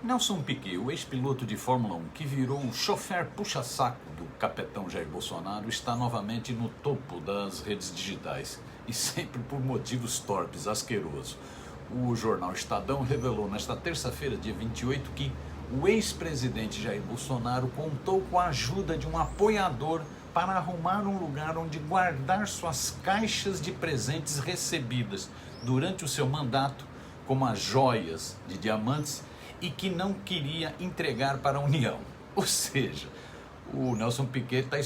Nelson Piquet, o ex-piloto de Fórmula 1 que virou o chofer puxa-saco do capitão Jair Bolsonaro, está novamente no topo das redes digitais e sempre por motivos torpes, asqueroso. O jornal Estadão revelou nesta terça-feira, dia 28, que o ex-presidente Jair Bolsonaro contou com a ajuda de um apoiador para arrumar um lugar onde guardar suas caixas de presentes recebidas durante o seu mandato, como as joias de diamantes, e que não queria entregar para a União. Ou seja, o Nelson Piquet está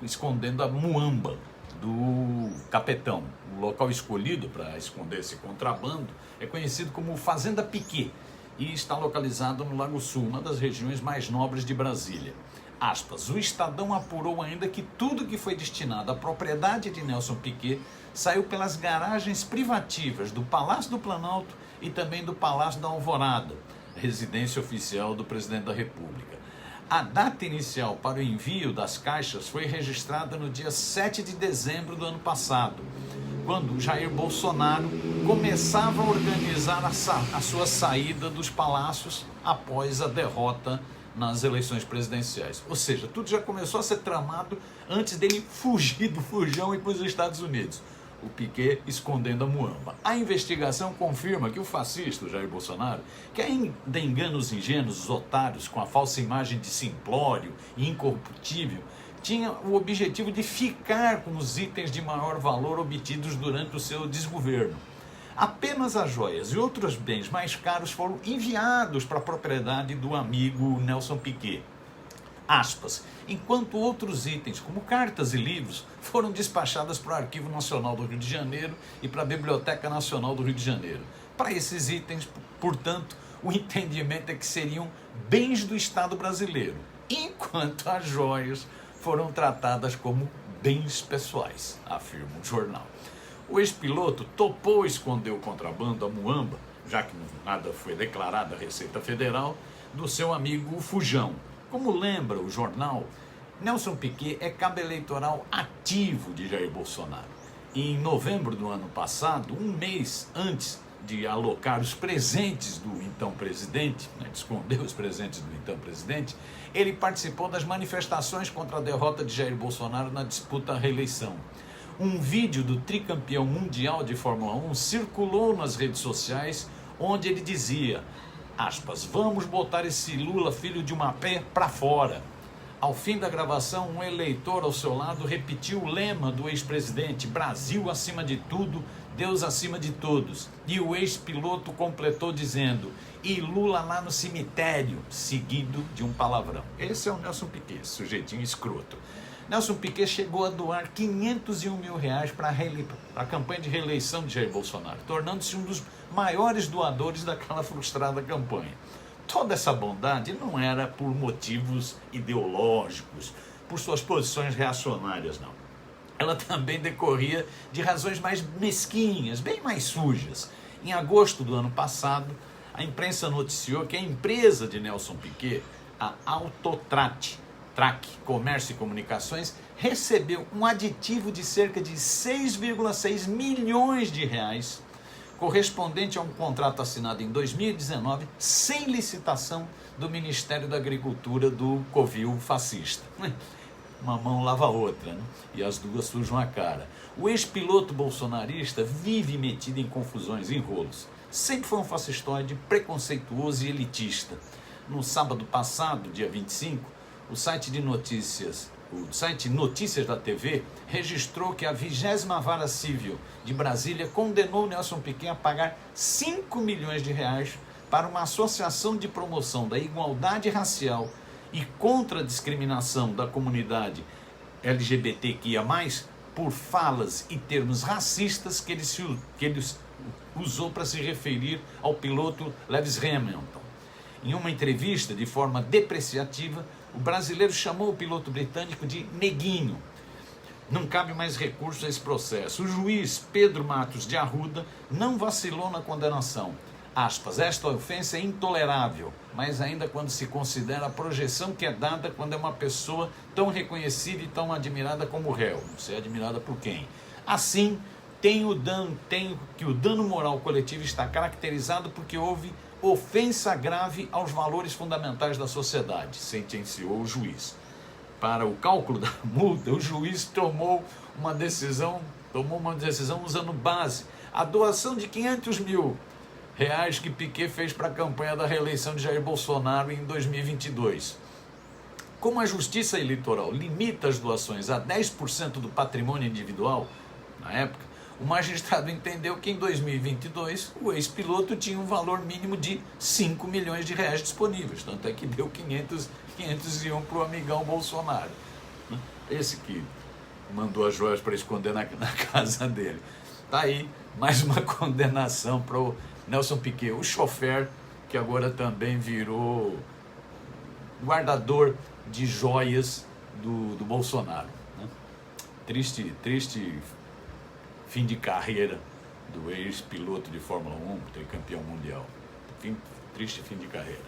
escondendo a muamba do capetão. O local escolhido para esconder esse contrabando é conhecido como Fazenda Piquet e está localizado no Lago Sul, uma das regiões mais nobres de Brasília. Aspas, o Estadão apurou ainda que tudo que foi destinado à propriedade de Nelson Piquet saiu pelas garagens privativas do Palácio do Planalto e também do Palácio da Alvorada, residência oficial do presidente da República. A data inicial para o envio das caixas foi registrada no dia 7 de dezembro do ano passado, quando Jair Bolsonaro começava a organizar a sua saída dos palácios após a derrota nas eleições presidenciais. Ou seja, tudo já começou a ser tramado antes dele fugir do Fujão e para os Estados Unidos. O Piquet escondendo a muamba. A investigação confirma que o fascista, o Jair Bolsonaro, que ainda engana os ingênuos, os otários, com a falsa imagem de simplório e incorruptível, tinha o objetivo de ficar com os itens de maior valor obtidos durante o seu desgoverno. Apenas as joias e outros bens mais caros foram enviados para a propriedade do amigo Nelson Piquet. Aspas, enquanto outros itens, como cartas e livros, foram despachados para o Arquivo Nacional do Rio de Janeiro e para a Biblioteca Nacional do Rio de Janeiro. Para esses itens, portanto, o entendimento é que seriam bens do Estado brasileiro, enquanto as joias foram tratadas como bens pessoais, afirma o jornal. O ex-piloto topou esconder o contrabando, a muamba, já que nada foi declarado à Receita Federal, do seu amigo Fujão. Como lembra o jornal, Nelson Piquet é cabo eleitoral ativo de Jair Bolsonaro. E em novembro do ano passado, um mês antes de alocar os presentes do então presidente, de esconder os presentes do então presidente, ele participou das manifestações contra a derrota de Jair Bolsonaro na disputa à reeleição. Um vídeo do tricampeão mundial de Fórmula 1 circulou nas redes sociais, onde ele dizia, aspas, vamos botar esse Lula, filho de uma pé, para fora. Ao fim da gravação, um eleitor ao seu lado repetiu o lema do ex-presidente, Brasil acima de tudo, Deus acima de todos. E o ex-piloto completou dizendo, e Lula lá no cemitério, seguido de um palavrão. Esse é o Nelson Piquet, sujeitinho escroto. Nelson Piquet chegou a doar R$501 mil para a campanha de reeleição de Jair Bolsonaro, tornando-se um dos maiores doadores daquela frustrada campanha. Toda essa bondade não era por motivos ideológicos, por suas posições reacionárias, não. Ela também decorria de razões mais mesquinhas, bem mais sujas. Em agosto do ano passado, a imprensa noticiou que a empresa de Nelson Piquet, a Autotrac, Comércio e Comunicações, recebeu um aditivo de cerca de 6,6 milhões de reais, correspondente a um contrato assinado em 2019, sem licitação do Ministério da Agricultura do covil fascista. Uma mão lava a outra, né? E as duas sujam a cara. O ex-piloto bolsonarista vive metido em confusões, em rolos. Sempre foi um fascistoide preconceituoso e elitista. No sábado passado, dia 25, o site Notícias da TV registrou que a 20ª Vara Civil de Brasília condenou Nelson Piquet a pagar 5 milhões de reais para uma associação de promoção da igualdade racial e contra a discriminação da comunidade LGBTQIA+, por falas e termos racistas que ele usou para se referir ao piloto Lewis Hamilton. Em uma entrevista de forma depreciativa, o brasileiro chamou o piloto britânico de neguinho. Não cabe mais recurso a esse processo. O juiz Pedro Matos de Arruda não vacilou na condenação. Aspas, esta ofensa é intolerável, mas ainda quando se considera a projeção que é dada quando é uma pessoa tão reconhecida e tão admirada como o réu. Você é admirada por quem? Assim, tem que o dano moral coletivo está caracterizado porque houve ofensa grave aos valores fundamentais da sociedade, sentenciou o juiz. Para o cálculo da multa, o juiz tomou uma decisão usando base a doação de 500 mil reais que Piquet fez para a campanha da reeleição de Jair Bolsonaro em 2022. Como a Justiça Eleitoral limita as doações a 10% do patrimônio individual, na época, o magistrado entendeu que em 2022 o ex-piloto tinha um valor mínimo de 5 milhões de reais disponíveis, tanto é que deu 500 iam para o amigão Bolsonaro, esse que mandou as joias para esconder na casa dele. Tá aí mais uma condenação para o Nelson Piquet, o chofer que agora também virou guardador de joias do Bolsonaro, né? Triste fim de carreira do ex-piloto de Fórmula 1, tricampeão mundial. Triste fim de carreira.